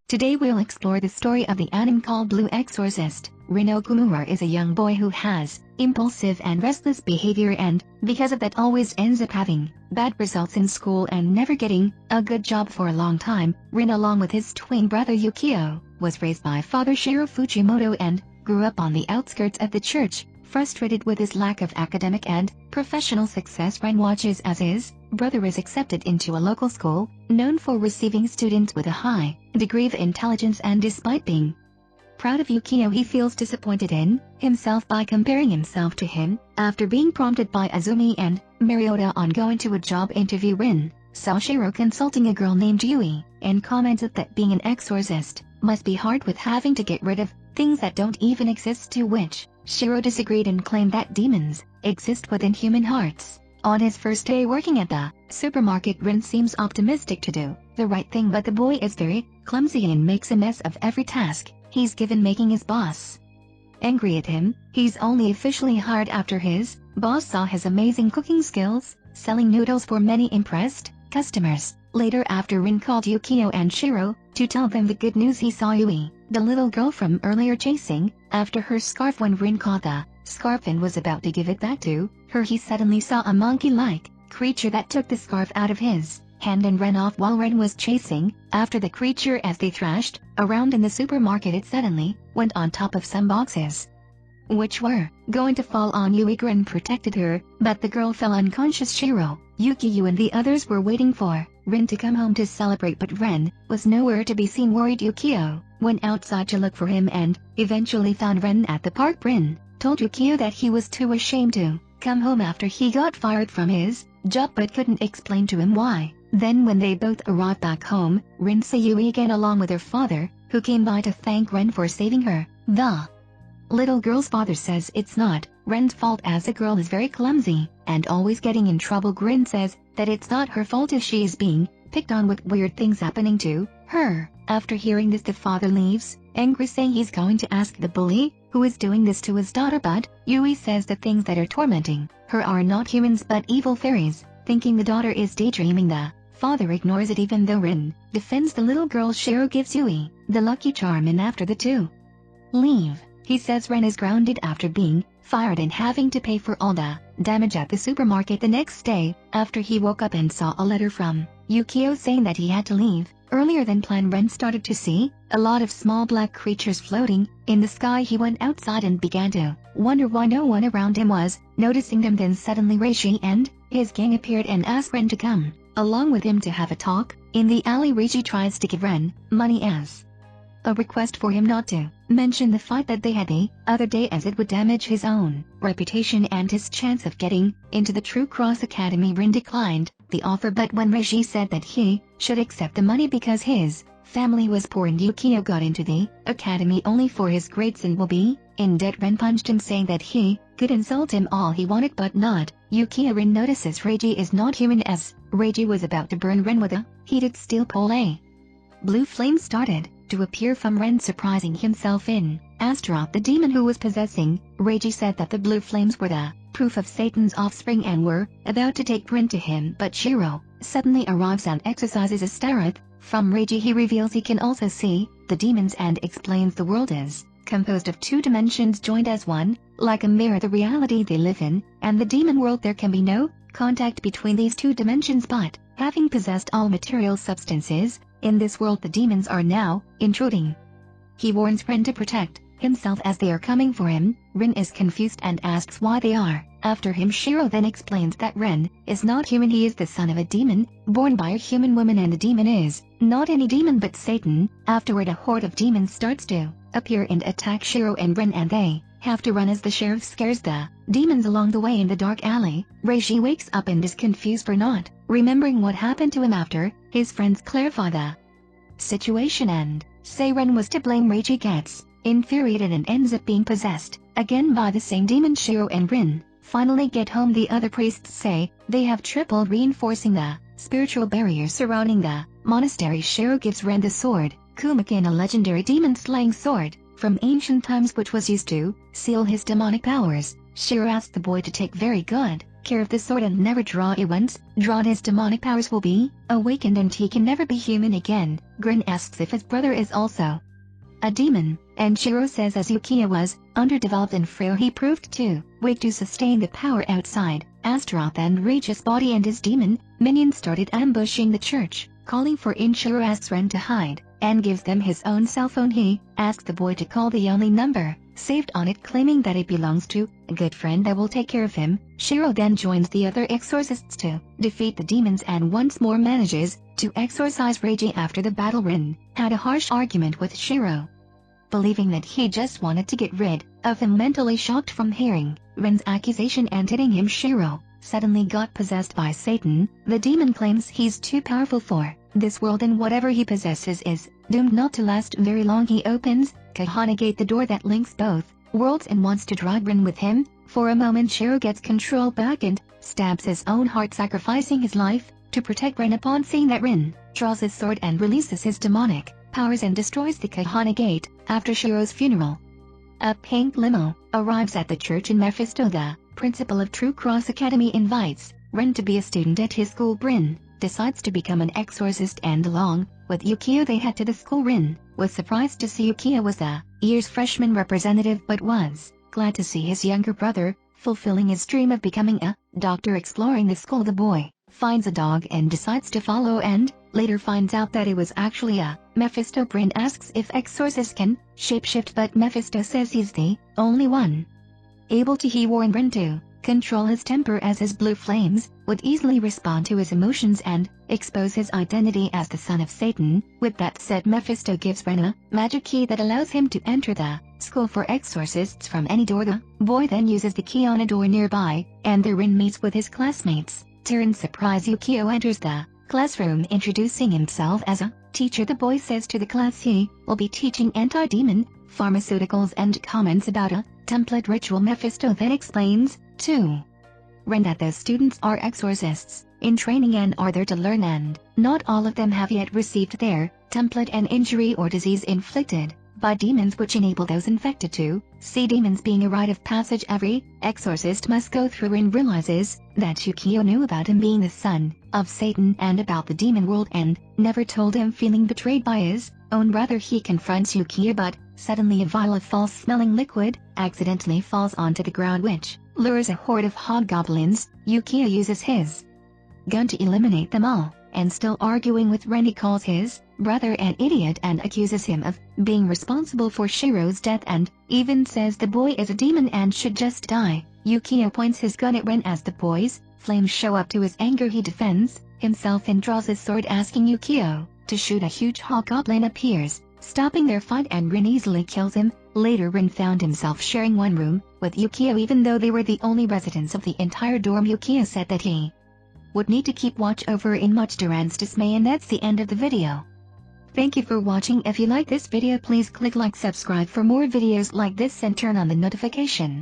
Today we'll explore the story of the anime called Blue Exorcist. Rin Okumura is a young boy who has impulsive and restless behavior and, because of that, always ends up having bad results in school and never getting a good job for a long time. Rin, along with his twin brother Yukio, was raised by father Shiro Fujimoto and grew up on the outskirts of the church. Frustrated with his lack of academic and professional success, Ren watches as his brother is accepted into a local school, known for receiving students with a high degree of intelligence, and despite being proud of Yukio, he feels disappointed in himself by comparing himself to him. After being prompted by Azumi and Mariota on going to a job interview, Rin saw Shiro consulting a girl named Yui, and commented that being an exorcist must be hard, with having to get rid of things that don't even exist, to which Shiro disagreed and claimed that demons exist within human hearts. On his first day working at the supermarket, Rin seems optimistic to do the right thing, but the boy is very clumsy and makes a mess of every task he's given, making his boss angry at him. He's only officially hired after his boss saw his amazing cooking skills, selling noodles for many impressed customers. Later, after Rin called Yukio and Shiro to tell them the good news, he saw Yui, the little girl from earlier, chasing after her scarf. When Rin caught the scarf and was about to give it back to her, he suddenly saw a monkey-like creature that took the scarf out of his hand and ran off. While Rin was chasing after the creature as they thrashed around in the supermarket, it suddenly went on top of some boxes which were going to fall on Yui. Rin protected her, but the girl fell unconscious. Shiro, Yukio and the others were waiting for Rin to come home to celebrate, but Rin was nowhere to be seen. Worried, Yukio went outside to look for him and eventually found Rin at the park. Rin told Yukio that he was too ashamed to come home after he got fired from his job, but couldn't explain to him why. Then when they both arrived back home, Rin saw Yui again along with her father, who came by to thank Rin for saving her. The little girl's father says it's not Ren's fault, as the girl is very clumsy and always getting in trouble. Rin says that it's not her fault if she is being picked on with weird things happening to her. After hearing this, the father leaves, angry, saying he's going to ask the bully who is doing this to his daughter, but Yui says the things that are tormenting her are not humans but evil fairies. Thinking the daughter is daydreaming, the father ignores it, even though Rin defends the little girl. Shiro gives Yui the lucky charm, and after the two leave, he says Rin is grounded after being fired and having to pay for all the damage at the supermarket. The next day, after he woke up and saw a letter from Yukio saying that he had to leave earlier than planned, Rin started to see a lot of small black creatures floating in the sky. He went outside and began to wonder why no one around him was noticing them. Then suddenly Reishi and his gang appeared and asked Rin to come along with him to have a talk. In the alley, Reishi tries to give Rin money as a request for him not to mention the fight that they had the other day, as it would damage his own reputation and his chance of getting into the True Cross Academy. Rin declined the offer, but when Reishi said that he should accept the money because his family was poor and Yukio got into the academy only for his grades and will be in debt, Rin punched him, saying that he could insult him all he wanted but not Yukio. Rin notices Reiji is not human, as Reiji was about to burn Rin with a heated steel pole. A blue flame started to appear from Rin, surprising himself in Astaroth, the demon who was possessing Reiji. Said that the blue flames were the proof of Satan's offspring and were about to take Rin to him, but Shiro suddenly arrives and exorcises Astaroth from Reiji. He reveals he can also see the demons and explains the world is composed of two dimensions joined as one, like a mirror, the reality they live in and the demon world. There can be no contact between these two dimensions, but having possessed all material substances in this world, the demons are now intruding. He warns Rin to protect himself as they are coming for him. Rin is confused and asks why they are after him. Shiro then explains that Rin is not human. He is the son of a demon born by a human woman, and the demon is not any demon but Satan. Afterward, a horde of demons starts to appear and attack Shiro and Rin, and they have to run as the sheriff scares the demons along the way. In the dark alley, Reishi wakes up and is confused for not remembering what happened to him after his friends clarify the situation and say Rin was to blame. Reishi gets infuriated and ends up being possessed again by the same demon. Shiro and Rin finally get home. The other priests say they have triple, reinforcing the spiritual barrier surrounding the monastery. Shiro gives Rin the sword Kumakin, a legendary demon-slaying sword from ancient times which was used to seal his demonic powers. Shiro asks the boy to take very good care of the sword and never draw it once, drawn his demonic powers will be awakened and he can never be human again. Grin asks if his brother is also a demon, and Shiro says as Yukiya was underdeveloped and frail he proved too weak to sustain the power outside. Astaroth then reached his body and his demon minions started ambushing the church, calling for in. Shiro asks Ren to hide, and gives them his own cell phone. He asks the boy to call the only number saved on it, claiming that it belongs to a good friend that will take care of him. Shiro then joins the other exorcists to defeat the demons and once more manages to exorcise Reiji. After the battle, Rin had a harsh argument with Shiro, believing that he just wanted to get rid of him. Mentally shocked from hearing Ren's accusation and hitting him, Shiro suddenly got possessed by Satan. The demon claims he's too powerful for this world and whatever he possesses is doomed not to last very long. He opens Kahana Gate, the door that links both worlds, and wants to drag Rin with him. For a moment Shiro gets control back and stabs his own heart, sacrificing his life to protect Rin. Upon seeing that, Rin draws his sword and releases his demonic powers and destroys the Kahana Gate. After Shiro's funeral, a pink limo arrives at the church and Mephisto, the principal of True Cross Academy, invites Rin to be a student at his school. Rin decides to become an exorcist and along with Yukiya they head to the school. Rin was surprised to see Yukiya was the year's freshman representative but was glad to see his younger brother fulfilling his dream of becoming a doctor. Exploring the school, the boy finds a dog and decides to follow, and later finds out that it was actually a Mephisto. Rin asks if exorcists can shapeshift, but Mephisto says he's the only one able to. He warned Rin to control his temper, as his blue flames would easily respond to his emotions and expose his identity as the son of Satan. With that said, Mephisto gives Ren a magic key that allows him to enter the school for exorcists from any door. The boy then uses the key on a door nearby, and there Rin meets with his classmates. To Rin's surprise, Yukio enters the classroom introducing himself as a teacher. The boy says to the class he will be teaching anti-demon pharmaceuticals and comments about a template ritual. Mephisto then explains to Ren that those students are exorcists in training and are there to learn, and not all of them have yet received their template. An injury or disease inflicted by demons which enable those infected to see demons being a rite of passage every exorcist must go through. Ren realizes that Yukio knew about him being the son of Satan and about the demon world and never told him. Feeling betrayed by his own brother, he confronts Yukio, but suddenly a vial of false-smelling liquid accidentally falls onto the ground, which lures a horde of hobgoblins. Yukio uses his gun to eliminate them all, and still arguing with Ren he calls his brother an idiot and accuses him of being responsible for Shiro's death, and even says the boy is a demon and should just die. Yukio points his gun at Ren. As the boy's flames show up, to his anger he defends himself and draws his sword, asking Yukio to shoot. A huge hobgoblin appears, stopping their fight, and Rin easily kills him. Later Rin found himself sharing one room with Yukio, even though they were the only residents of the entire dorm. Yukio said that he would need to keep watch over in much to Ren's dismay, and that's the end of the video. Thank you for watching. If you like this video, please click like, subscribe for more videos like this and turn on the notification.